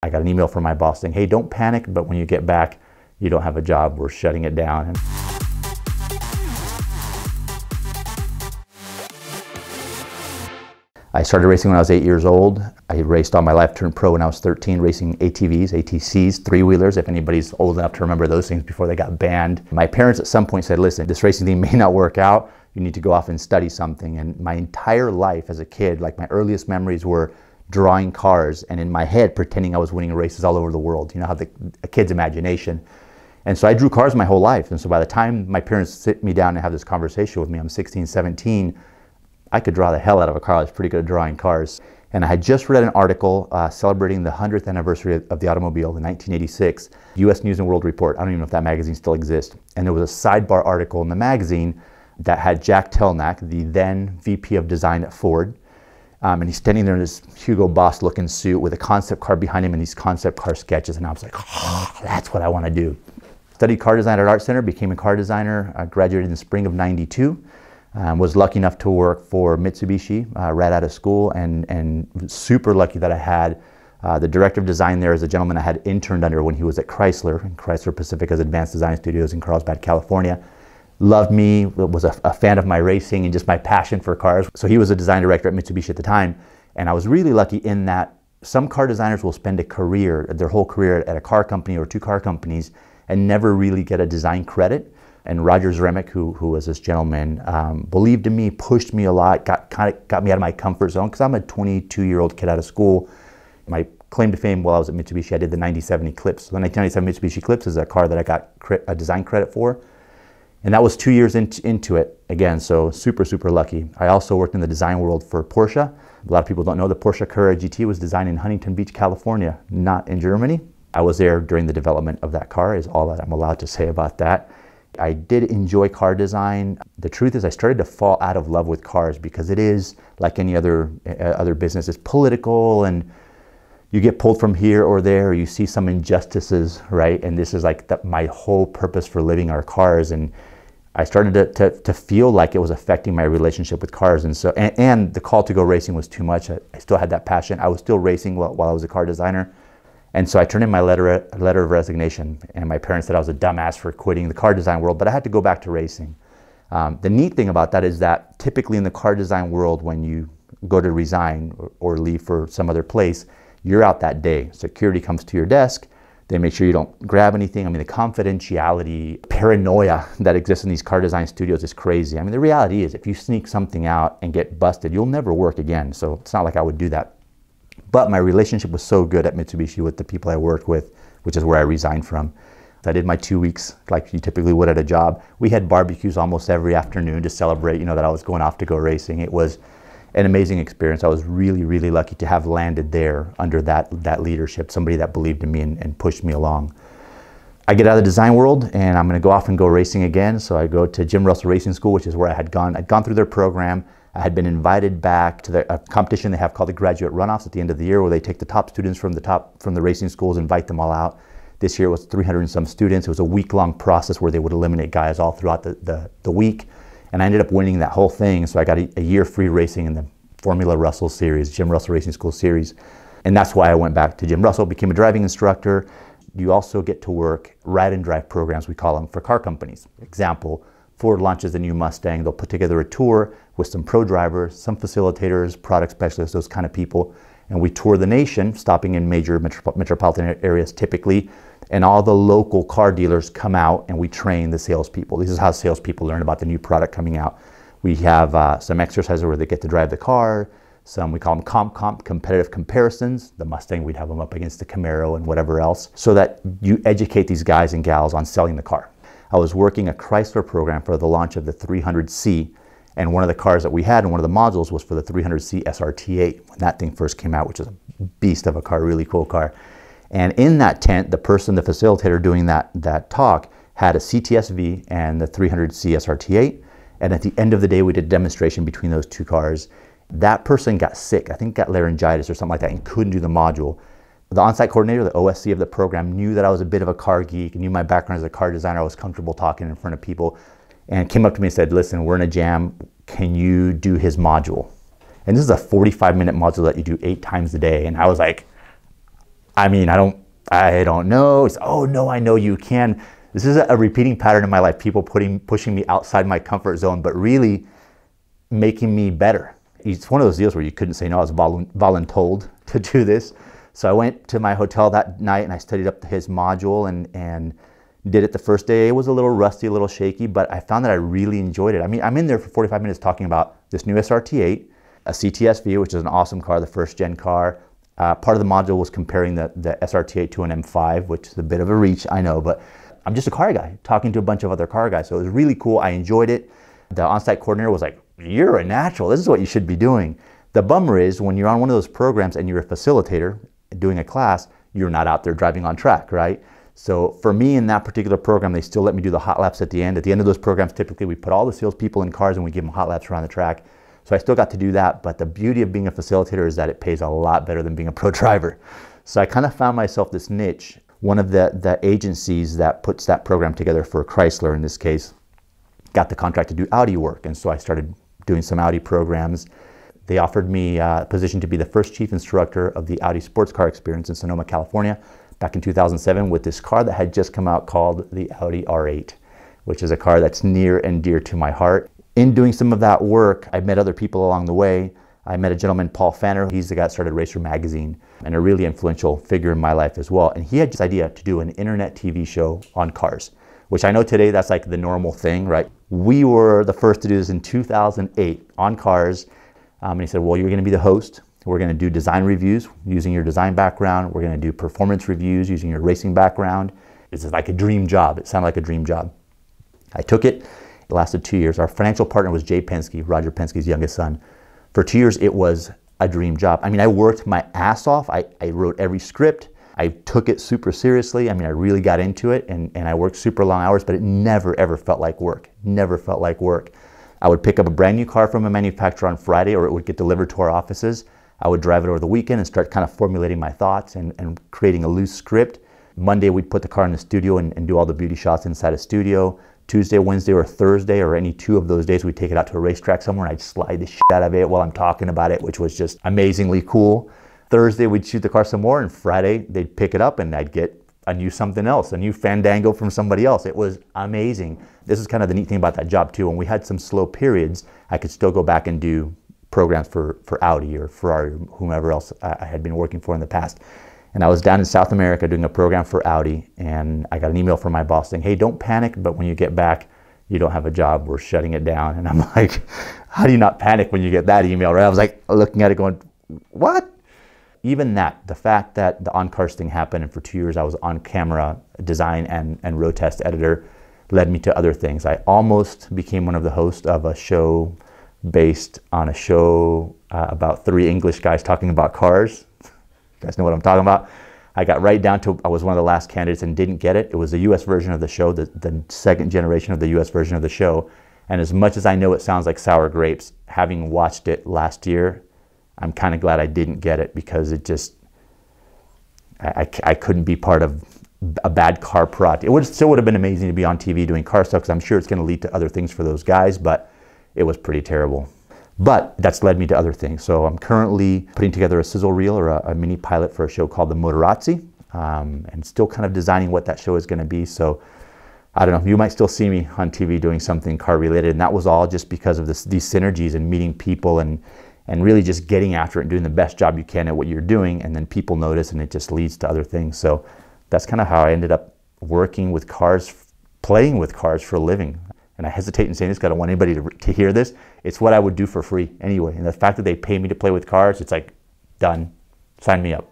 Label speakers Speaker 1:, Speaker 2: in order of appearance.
Speaker 1: I got an email from my boss saying, hey, don't panic, but when you get back, you don't have a job, we're shutting it down. I started racing when I was 8 years old. I raced all my life, turned pro when I was 13, racing ATVs, ATCs, three-wheelers, if anybody's old enough to remember those things before they got banned. My parents at some point said, listen, this racing thing may not work out. You need to go off and study something. And my entire life as a kid, like my earliest memories were drawing cars and in my head pretending I was winning races all over the world. You know how a kid's imagination. And so I drew cars my whole life. And so by the time my parents sit me down and have this conversation with me, I'm 16, 17, I could draw the hell out of a car. I was pretty good at drawing cars. And I had just read an article celebrating the 100th anniversary of the automobile in 1986, US News and World Report. I don't even know if that magazine still exists. And there was a sidebar article in the magazine that had Jack Telnack, the then VP of design at Ford. And he's standing there in this Hugo Boss looking suit with a concept car behind him and these concept car sketches. And I was like, oh, that's what I want to do. Studied car design at Art Center, became a car designer. I graduated in the spring of '92. Was lucky enough to work for Mitsubishi right out of school, and super lucky that I had the director of design there as a gentleman I had interned under when he was at Chrysler, Chrysler Pacifica's Advanced Design Studios in Carlsbad, California. Loved me, was a fan of my racing and just my passion for cars. So he was a design director at Mitsubishi at the time, and I was really lucky in that some car designers will spend a career, their whole career at a car company or two car companies and never really get a design credit. And Roger Zremek, who was this gentleman, believed in me, pushed me a lot, got me out of my comfort zone because I'm a 22-year-old kid out of school. My claim to fame while I was at Mitsubishi, I did the 97 Eclipse. So the 1997 Mitsubishi Eclipse is a car that I got a design credit for. And that was 2 years into it, again, so super, super lucky. I also worked in the design world for Porsche. A lot of people don't know the Porsche Carrera GT was designed in Huntington Beach, California, not in Germany. I was there during the development of that car, is all that I'm allowed to say about that. I did enjoy car design. The truth is I started to fall out of love with cars because it is, like any other business, it's political and you get pulled from here or there, or you see some injustices, right? And this is like my whole purpose for living our cars. And I started to feel like it was affecting my relationship with cars. And so, and the call to go racing was too much. I still had that passion. I was still racing while I was a car designer. And so I turned in my letter of resignation, and my parents said I was a dumbass for quitting the car design world, but I had to go back to racing. The neat thing about that is that typically in the car design world, when you go to resign or leave for some other place, you're out that day. Security comes to your desk. They make sure you don't grab anything. I mean, the confidentiality, paranoia that exists in these car design studios is crazy. I mean, the reality is if you sneak something out and get busted, you'll never work again. So it's not like I would do that. But my relationship was so good at Mitsubishi with the people I worked with, which is where I resigned from. I did my 2 weeks like you typically would at a job. We had barbecues almost every afternoon to celebrate, that I was going off to go racing. It was an amazing experience. I was really, really lucky to have landed there under that leadership, somebody that believed in me and pushed me along. I get out of the design world and I'm going to go off and go racing again. So I go to Jim Russell Racing School, which is where I had gone. I'd gone through their program. I had been invited back to a competition they have called the Graduate Runoffs at the end of the year, where they take the top students from the racing schools, invite them all out. This year it was 300 and some students. It was a week-long process where they would eliminate guys all throughout the week. And I ended up winning that whole thing. So I got a year free racing in the Formula Russell series, Jim Russell Racing School series. And that's why I went back to Jim Russell, became a driving instructor. You also get to work ride and drive programs, we call them, for car companies. Example, Ford launches a new Mustang. They'll put together a tour with some pro drivers, some facilitators, product specialists, those kind of people. And we tour the nation, stopping in major metropolitan areas typically. And all the local car dealers come out and we train the salespeople. This is how salespeople learn about the new product coming out. We have some exercises where they get to drive the car. Some, we call them competitive comparisons. The Mustang, we'd have them up against the Camaro and whatever else, so that you educate these guys and gals on selling the car. I was working a Chrysler program for the launch of the 300C, and one of the cars that we had and one of the modules was for the 300C SRT8 when that thing first came out, which is a beast of a car, really cool car. And in that tent, the facilitator doing that talk had a CTS-V and the 300C SRT8, and at the end of the day we did a demonstration between those two cars. That person got sick, I think got laryngitis or something like that, and couldn't do the module. The on-site coordinator, the OSC of the program, knew that I was a bit of a car geek, knew my background as a car designer. I was comfortable talking in front of people, and came up to me and said, listen, we're in a jam, can you do his module? And this is a 45-minute module that you do 8 times a day. And I was like, I mean, I don't know. It's, oh no, I know you can. This is a repeating pattern in my life. People pushing me outside my comfort zone, but really making me better. It's one of those deals where you couldn't say no. I was voluntold to do this. So I went to my hotel that night and I studied up his module and did it the first day. It was a little rusty, a little shaky, but I found that I really enjoyed it. I mean, I'm in there for 45 minutes talking about this new SRT8, a CTSV, which is an awesome car, the first gen car. Part of the module was comparing the SRT8 to an M5, which is a bit of a reach, I know, but I'm just a car guy talking to a bunch of other car guys. So it was really cool. I enjoyed it. The on-site coordinator was like, you're a natural. This is what you should be doing. The bummer is when you're on one of those programs and you're a facilitator doing a class, you're not out there driving on track, right? So for me in that particular program, they still let me do the hot laps at the end. At the end of those programs, typically we put all the salespeople in cars and we give them hot laps around the track. So I still got to do that, but the beauty of being a facilitator is that it pays a lot better than being a pro driver. So I kind of found myself this niche. One of the agencies that puts that program together for Chrysler, in this case, got the contract to do Audi work. And so I started doing some Audi programs. They offered me a position to be the first chief instructor of the Audi sports car experience in Sonoma, California, back in 2007 with this car that had just come out called the Audi R8, which is a car that's near and dear to my heart. In doing some of that work, I met other people along the way. I met a gentleman, Paul Fanner. He's the guy that started Racer Magazine and a really influential figure in my life as well. And he had this idea to do an internet TV show on cars, which I know today that's like the normal thing, right? We were the first to do this in 2008 on cars. And he said, well, you're going to be the host. We're going to do design reviews using your design background. We're going to do performance reviews using your racing background. This is like a dream job. It sounded like a dream job. I took it. It lasted 2 years. Our financial partner was Jay Penske, Roger Penske's youngest son. For 2 years, it was a dream job. I mean, I worked my ass off. I wrote every script. I took it super seriously. I mean, I really got into it and I worked super long hours, but it never, ever felt like work. Never felt like work. I would pick up a brand new car from a manufacturer on Friday, or it would get delivered to our offices. I would drive it over the weekend and start kind of formulating my thoughts and creating a loose script. Monday, we'd put the car in the studio and do all the beauty shots inside a studio. Tuesday, Wednesday, or Thursday, or any two of those days, we'd take it out to a racetrack somewhere and I'd slide the shit out of it while I'm talking about it, which was just amazingly cool. Thursday, we'd shoot the car some more, and Friday, they'd pick it up and I'd get a new something else, a new fandango from somebody else. It was amazing. This is kind of the neat thing about that job too. When we had some slow periods, I could still go back and do programs for Audi or Ferrari or whomever else I had been working for in the past. And I was down in South America doing a program for Audi, and I got an email from my boss saying, hey, don't panic, but when you get back, you don't have a job, we're shutting it down. And I'm like, how do you not panic when you get that email, right? I was like looking at it going, what? Even that, the fact that the on-cars thing happened, and for 2 years I was on camera design and road test editor, led me to other things. I almost became one of the hosts of a show based on a show about three English guys talking about cars. You guys know what I'm talking about? I got right down to, I was one of the last candidates and didn't get it. It was the US version of the show, the second generation of the US version of the show. And as much as I know it sounds like sour grapes, having watched it last year, I'm kind of glad I didn't get it, because it just, I couldn't be part of a bad car product. It still would have been amazing to be on TV doing car stuff, because I'm sure it's going to lead to other things for those guys, but it was pretty terrible. But that's led me to other things. So I'm currently putting together a sizzle reel or a mini pilot for a show called the Motorazzi, and still kind of designing what that show is going to be. So I don't know, you might still see me on TV doing something car related, and that was all just because of these synergies and meeting people and really just getting after it and doing the best job you can at what you're doing, and then people notice and it just leads to other things. So that's kind of how I ended up working with cars, playing with cars for a living. And I hesitate in saying this because I don't want anybody to hear this. It's what I would do for free anyway. And the fact that they pay me to play with cars, it's like, done, sign me up.